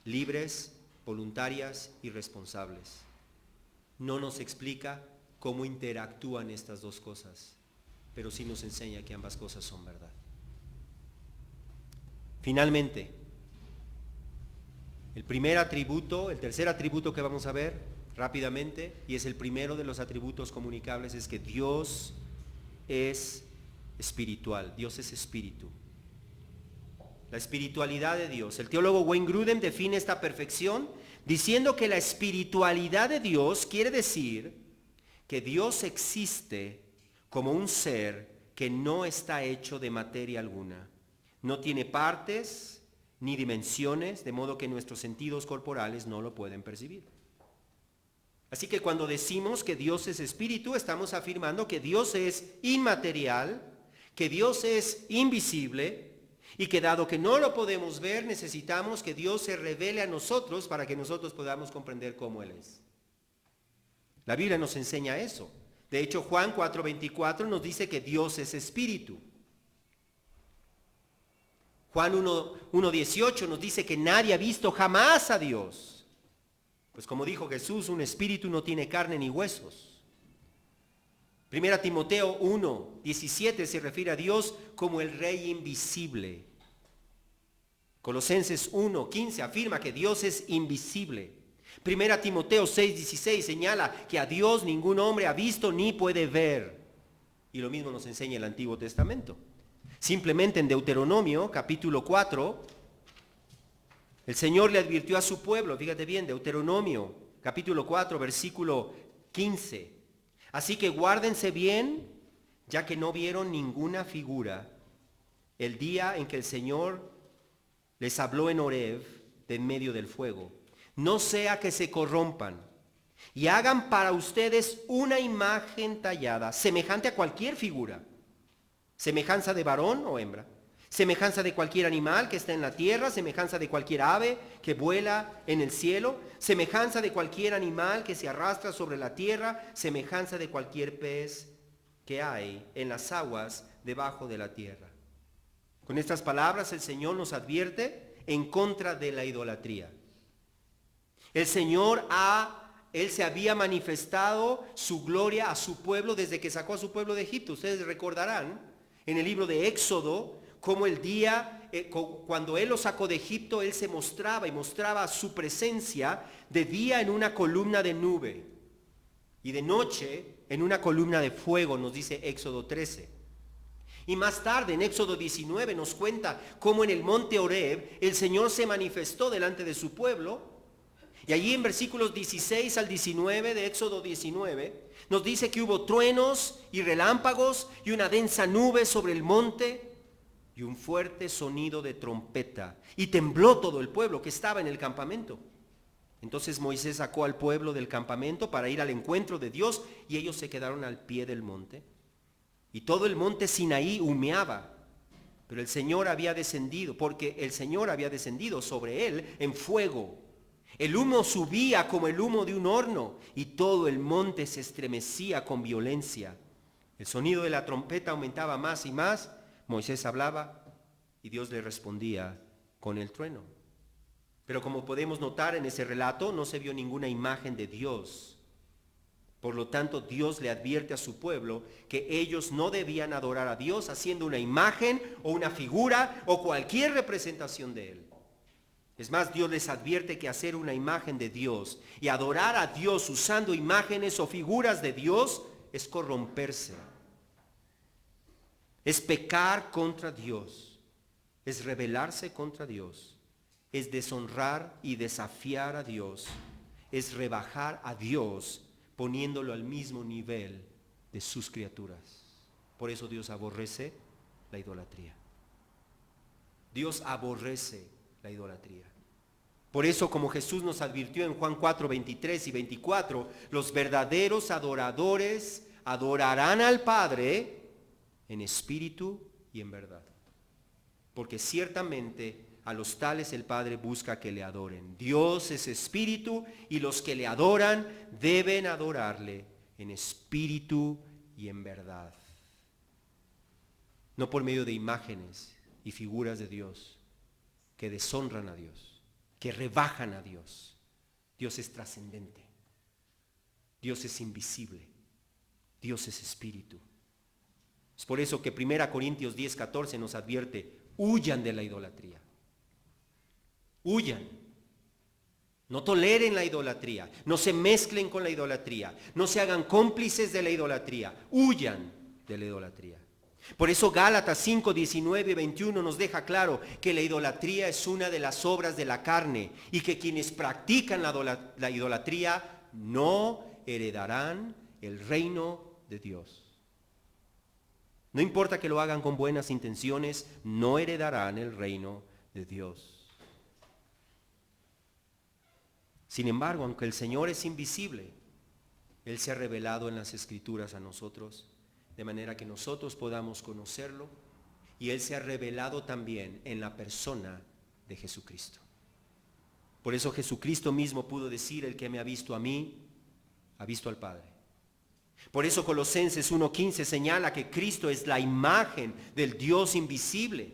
libres, voluntarias y responsables. No nos explica cómo interactúan estas dos cosas, pero sí nos enseña que ambas cosas son verdad. Finalmente, el tercer atributo que vamos a ver rápidamente, y es el primero de los atributos comunicables, es que Dios es espiritual. Dios es espíritu. La espiritualidad de Dios. El teólogo Wayne Grudem define esta perfección diciendo que la espiritualidad de Dios quiere decir que Dios existe como un ser que no está hecho de materia alguna. No tiene partes ni dimensiones, de modo que nuestros sentidos corporales no lo pueden percibir. Así que cuando decimos que Dios es espíritu, estamos afirmando que Dios es inmaterial, que Dios es invisible, y que dado que no lo podemos ver, necesitamos que Dios se revele a nosotros para que nosotros podamos comprender cómo Él es. La Biblia nos enseña eso. De hecho, Juan 4:24 nos dice que Dios es espíritu. Juan 1:18 nos dice que nadie ha visto jamás a Dios. Pues como dijo Jesús, un espíritu no tiene carne ni huesos. 1 Timoteo 1:17 se refiere a Dios como el Rey invisible. Colosenses 1:15 afirma que Dios es invisible. 1 Timoteo 6:16 señala que a Dios ningún hombre ha visto ni puede ver. Y lo mismo nos enseña el Antiguo Testamento. Simplemente en Deuteronomio capítulo 4, el Señor le advirtió a su pueblo, fíjate bien, Deuteronomio capítulo 4 versículo 15. Así que guárdense bien, ya que no vieron ninguna figura el día en que el Señor les habló en Horeb de en medio del fuego. No sea que se corrompan y hagan para ustedes una imagen tallada, semejante a cualquier figura, semejanza de varón o hembra, semejanza de cualquier animal que está en la tierra, semejanza de cualquier ave que vuela en el cielo, semejanza de cualquier animal que se arrastra sobre la tierra, semejanza de cualquier pez que hay en las aguas debajo de la tierra. Con estas palabras el Señor nos advierte en contra de la idolatría. El Señor Él se había manifestado su gloria a su pueblo desde que sacó a su pueblo de Egipto. Ustedes recordarán en el libro de Éxodo cómo el día, cuando Él los sacó de Egipto, Él se mostraba y mostraba su presencia de día en una columna de nube y de noche en una columna de fuego, nos dice Éxodo 13. Y más tarde en Éxodo 19 nos cuenta cómo en el monte Horeb el Señor se manifestó delante de su pueblo. Y allí en versículos 16 al 19 de Éxodo 19 nos dice que hubo truenos y relámpagos y una densa nube sobre el monte y un fuerte sonido de trompeta. Y tembló todo el pueblo que estaba en el campamento. Entonces Moisés sacó al pueblo del campamento para ir al encuentro de Dios y ellos se quedaron al pie del monte. Y todo el monte Sinaí humeaba, pero el Señor había descendido, porque el Señor había descendido sobre él en fuego. El humo subía como el humo de un horno y todo el monte se estremecía con violencia. El sonido de la trompeta aumentaba más y más. Moisés hablaba y Dios le respondía con el trueno. Pero como podemos notar en ese relato, no se vio ninguna imagen de Dios. Por lo tanto, Dios le advierte a su pueblo que ellos no debían adorar a Dios haciendo una imagen o una figura o cualquier representación de Él. Es más, Dios les advierte que hacer una imagen de Dios y adorar a Dios usando imágenes o figuras de Dios es corromperse. Es pecar contra Dios. Es rebelarse contra Dios. Es deshonrar y desafiar a Dios. Es rebajar a Dios poniéndolo al mismo nivel de sus criaturas. Por eso Dios aborrece la idolatría. Dios aborrece la idolatría. Por eso, como Jesús nos advirtió en Juan 4, 23 y 24, los verdaderos adoradores adorarán al Padre en espíritu y en verdad. Porque ciertamente a los tales el Padre busca que le adoren. Dios es espíritu y los que le adoran deben adorarle en espíritu y en verdad. No por medio de imágenes y figuras de Dios que deshonran a Dios, que rebajan a Dios. Dios es trascendente. Dios es invisible. Dios es espíritu. Es por eso que 1 Corintios 10, 14 nos advierte, huyan de la idolatría. Huyan. No toleren la idolatría. No se mezclen con la idolatría. No se hagan cómplices de la idolatría. Huyan de la idolatría. Por eso Gálatas 5, 19 y 21 nos deja claro que la idolatría es una de las obras de la carne y que quienes practican la idolatría no heredarán el reino de Dios. No importa que lo hagan con buenas intenciones, no heredarán el reino de Dios. Sin embargo, aunque el Señor es invisible, Él se ha revelado en las Escrituras a nosotros, de manera que nosotros podamos conocerlo, y Él se ha revelado también en la persona de Jesucristo. Por eso Jesucristo mismo pudo decir, el que me ha visto a mí, ha visto al Padre. Por eso Colosenses 1:15 señala que Cristo es la imagen del Dios invisible.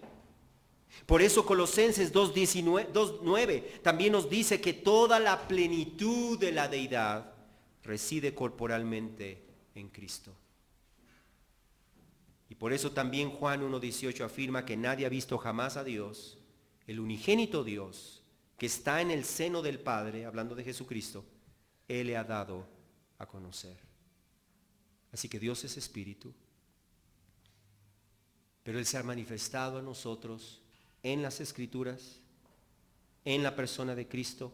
Por eso Colosenses 2:9 también nos dice que toda la plenitud de la deidad reside corporalmente en Cristo. Y por eso también Juan 1:18 afirma que nadie ha visto jamás a Dios, el unigénito Dios, que está en el seno del Padre, hablando de Jesucristo, Él le ha dado a conocer. Así que Dios es espíritu, pero Él se ha manifestado a nosotros en las Escrituras, en la persona de Cristo,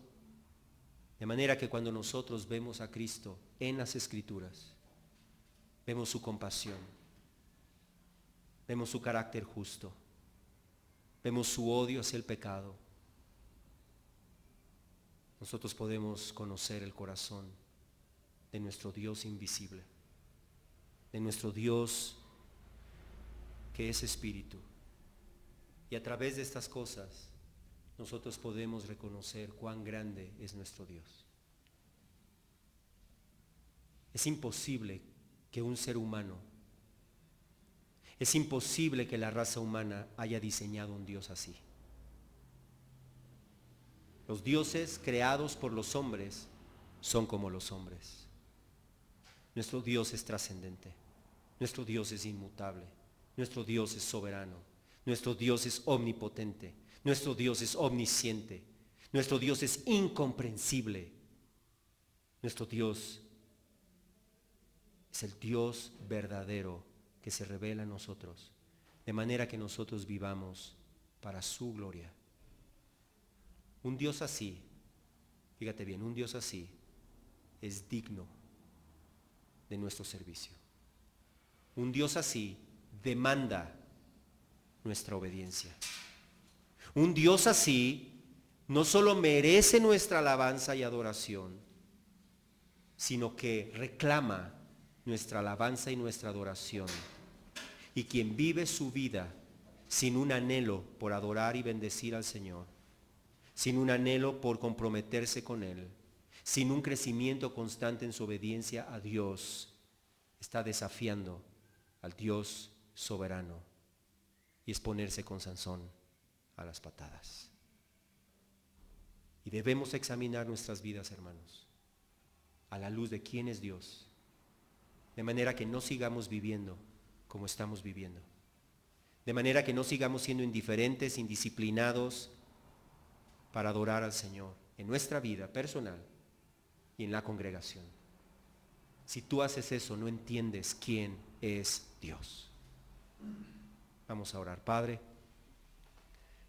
de manera que cuando nosotros vemos a Cristo en las Escrituras, vemos su compasión, vemos su carácter justo, vemos su odio hacia el pecado. Nosotros podemos conocer el corazón de nuestro Dios invisible, de nuestro Dios que es espíritu. Y a través de estas cosas, nosotros podemos reconocer cuán grande es nuestro Dios. Es imposible que un ser humano, es imposible que la raza humana haya diseñado un Dios así. Los dioses creados por los hombres son como los hombres. Nuestro Dios es trascendente, nuestro Dios es inmutable, nuestro Dios es soberano, nuestro Dios es omnipotente, nuestro Dios es omnisciente, nuestro Dios es incomprensible. Nuestro Dios es el Dios verdadero que se revela a nosotros, de manera que nosotros vivamos para su gloria. Un Dios así, fíjate bien, un Dios así es digno de nuestro servicio. Un Dios así demanda nuestra obediencia. Un Dios así no solo merece nuestra alabanza y adoración, sino que reclama nuestra alabanza y nuestra adoración. Y quien vive su vida sin un anhelo por adorar y bendecir al Señor, sin un anhelo por comprometerse con Él, sin un crecimiento constante en su obediencia a Dios, está desafiando al Dios soberano y es ponerse con Sansón a las patadas. Y debemos examinar nuestras vidas, hermanos, a la luz de quién es Dios, de manera que no sigamos viviendo como estamos viviendo, de manera que no sigamos siendo indiferentes, indisciplinados para adorar al Señor en nuestra vida personal y en la congregación. Si tú haces eso, no entiendes quién es Dios. Vamos a orar. Padre,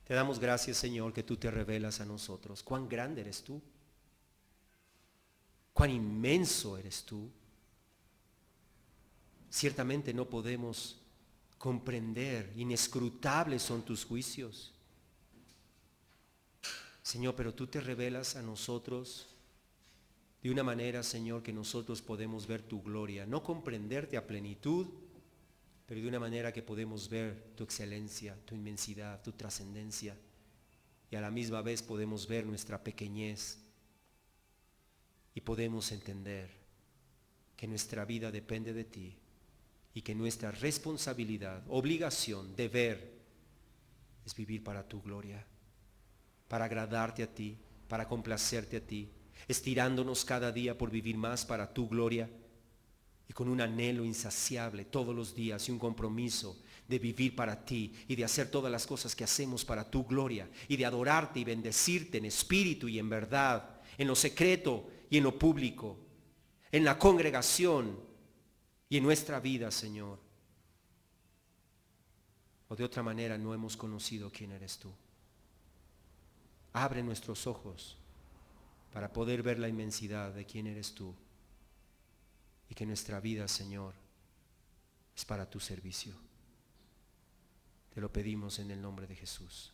te damos gracias, Señor, que tú te revelas a nosotros. Cuán grande eres tú, cuán inmenso eres tú. Ciertamente no podemos comprender, inescrutables son tus juicios, Señor, pero tú te revelas a nosotros de una manera, Señor, que nosotros podemos ver tu gloria, no comprenderte a plenitud, pero de una manera que podemos ver tu excelencia, tu inmensidad, tu trascendencia, y a la misma vez podemos ver nuestra pequeñez y podemos entender que nuestra vida depende de ti y que nuestra responsabilidad, obligación, deber es vivir para tu gloria, para agradarte a ti, para complacerte a ti, estirándonos cada día por vivir más para tu gloria y con un anhelo insaciable todos los días y un compromiso de vivir para ti y de hacer todas las cosas que hacemos para tu gloria y de adorarte y bendecirte en espíritu y en verdad, en lo secreto y en lo público, en la congregación y en nuestra vida, Señor. O de otra manera no hemos conocido quién eres tú. Abre nuestros ojos para poder ver la inmensidad de quién eres tú y que nuestra vida, Señor, es para tu servicio. Te lo pedimos en el nombre de Jesús.